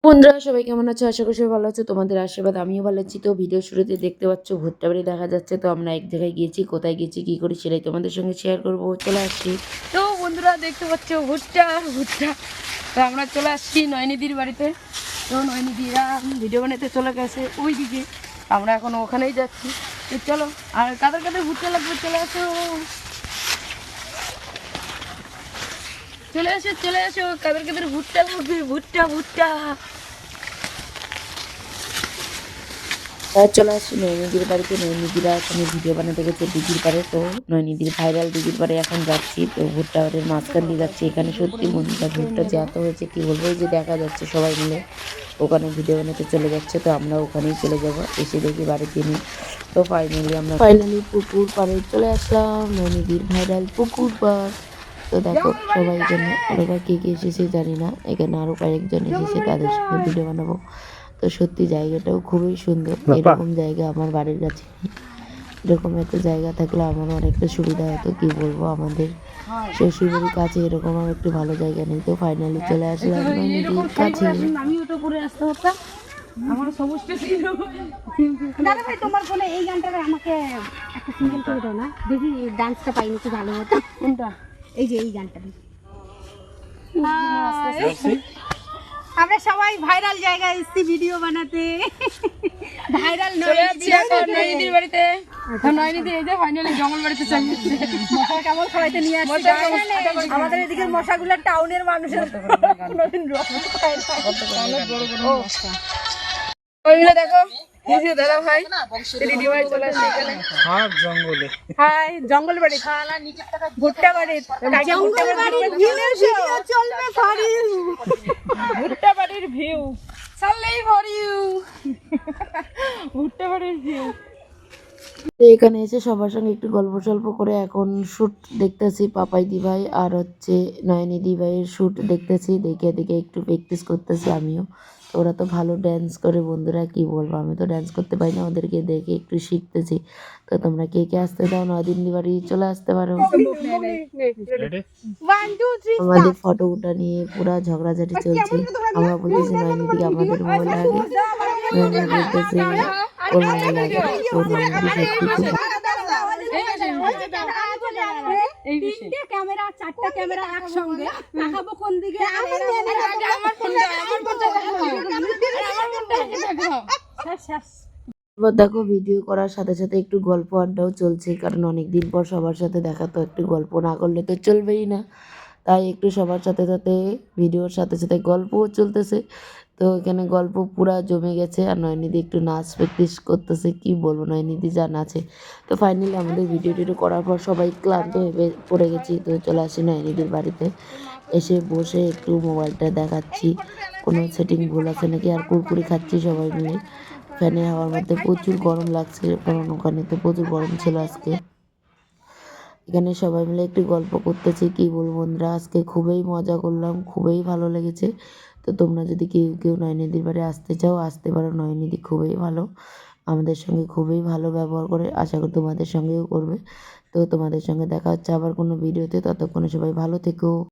বন্ধুরা সবাই কেমন আছো? আশা করি সবাই ভালো আছো। তোমাদের আশীর্বাদ আমিও ভালো আছি। তো ভিডিও শুরুতে দেখতে পাচ্ছ ভুট্টা বাড়ি দেখা যাচ্ছে। তো আমরা এক জায়গায় গিয়েছি, কোথায় গেছি কী করি সেটাই তোমাদের সঙ্গে শেয়ার করব। চলে আসছি। তো বন্ধুরা দেখতে পাচ্ছ ভুট্টা ভুট্টা তো আমরা চলে আসছি নয়নিদির বাড়িতে। তো নয়নিদিরা ভিডিও বানাতে চলে গেছে ওই দিকে, আমরা এখন ওখানেই যাচ্ছি। তো চলো, আর কাদের কাদের ভুট্টা লাগবে চলে আসো, চলে আসো চলে আসো, কাদের কাদের ভুট্টা লাগবে, ভুট্টা ভুট্টা। চলে আসছি নয়নিদির বাড়িতে। নয়নিদিরা এখানে ভিডিও বানাতে গেছে দিঘির পাড়ে। তো নয়নিদির ভাইরাল দিঘির পাড়ে এখন যাচ্ছি। তো ভুট্টা বাড়ির মাঝখান দিয়ে যাচ্ছি। এখানে সত্যি বন্ধুরা ভুট্টা যে এত হয়েছে কি বলবো, এই যে দেখা যাচ্ছে সবাই মিলে ওখানে ভিডিও বানাতে চলে যাচ্ছে। তো আমরা ওখানেই চলে যাব। এসে দেখি বাড়িতে নেই। তো ফাইনালি পুকুর পাড়ে চলে আসলাম, নয়নিদির ভাইরাল পুকুর পাড়। তো দেখো সবাই এখানে, আর ওরা কে কে এসেছে জানি না, এখানে আরো কয়েকজন এসেছে, তাদের সঙ্গে ভিডিও বানাবো। তো সত্যি জায়গাটাও খুবই সুন্দর। এরকম জায়গা আমার বাড়ির কাছে নেই। এরকম একটা জায়গা থাকলে আমার অনেকটা সুবিধা হতো, কি বলবো, আমাদের শ্বশুরবাড়ির কাছে এরকম আর একটু ভালো জায়গা নেই। তো ফাইনালি চলে আসলাম নয়নিদির কাছে। আমিও তো করে আসতে হতাম, আমার সমস্যা ছিল। দাদা ভাই তোমার ফোনে এই গানটা আমাকে একটা সিঙ্গেল করে দাও না, দেখি ডান্সটা পাইনি কি ভালো হতো। কোনটা? এই যে এই গানটা আমরা সবাই ভাইরাল জায়গায় এসেছি ভিডিও বানাতে। ভাইরাল চলে যাচ্ছি এখন নয়নিদির বাড়িতে। নয়নিদি এই যে ফাইনালি জঙ্গল বাড়িতে চলে যাচ্ছে। মশা কেমন খাওয়াইতে নিয়ে আসছি। আমাদের এদিকে মশাগুলো টাউনের মানুষের কোনোদিন রস খায় না। ওই মিলে দেখো এই যে দাদা ভাই দিদি ভাই চলে আসছে এখানে। হাই জঙ্গল বাড়ি ভুট্টা বাড়ি জঙ্গল বাড়ির ভিডিও চলবে ফারিল। ভুট্টা বাড়ির ভিউ চাললেই ফর ইউ, ভুট্টা বাড়ির ভিউ। তো এখানে এসে সবার সঙ্গে একটু গল্প সল্প করে এখন শ্যুট দেখতেছি, পাপাই দি ভাই আর হচ্ছে নয়নিদি ভাইয়ের শ্যুট দেখতেছি। দেখে দেখে একটু প্র্যাকটিস করতেছি আমিও। তো ওরা তো ভালো ড্যান্স করে বন্ধুরা, কি বলবো, আমি তো ড্যান্স করতে পারি না, ওদেরকে দেখে একটু শিখতেছি। তো তোমরা কে কে আসতে দাও, নয়দিন বাড়ি চলে আসতে পারো। আমাদের ফটো উঠা নিয়ে পুরা ঝগড়াঝাটি চলছে। আমরা বলতেছি নয়নিদিকে আমাদের মোবাইল লাগে, নয়নিদি বলতেছে ওর মোবাইল লাগে। তো নয়নিদি সত্যি খুব তিনটে ক্যামেরা চারটা ক্যামেরা একসঙ্গে দেখাবো কোন দিকে। এবার দেখো ভিডিও করার সাথে সাথে একটু গল্প আড্ডাও চলছে, কারণ অনেক দিন পর সবার সাথে দেখা, তো একটু গল্প না করলে তো চলবেই না। তাই একটু সবার সাথে সাথে ভিডিওর সাথে সাথে গল্পও চলতেছে। তো এখানে গল্প পুরা জমে গেছে, আর নয়নিদি একটু নাচ প্র্যাকটিস করতেছে, কি বলবো, নয়নিদি যা নাচে। তো ফাইনালি আমাদের ভিডিও টিডিও করার পর সবাই ক্লান্ত হয়ে পড়ে গেছি। তো চলে আসি নয়নিদির বাড়িতে। এসে বসে একটু মোবাইলটা দেখাচ্ছি কোনো সেটিং ভুল আছে নাকি, আর কুরকুরি খাচ্ছি সবাই মিলে ফ্যানের হাওয়ার মধ্যে। প্রচুর গরম লাগছে, কারণ ওখানে তো প্রচুর গরম ছিল আজকে। এখানে সবাই মিলে একটু গল্প করতেছি, কি বলবো বন্ধুরা, আজকে খুবই মজা করলাম, খুবই ভালো লেগেছে। তো তোমরা যদি কেউ কেউ নয়নিদির বাড়ি আসতে চাও আসতে পারো। নয়নিদি খুবই ভালো, আমাদের সঙ্গে খুবই ভালো ব্যবহার করে, আশা করি তোমাদের সঙ্গেও করবে। তো তোমাদের সঙ্গে দেখা হচ্ছে আবার কোনো ভিডিওতে, ততক্ষণে সবাই ভালো থেকো।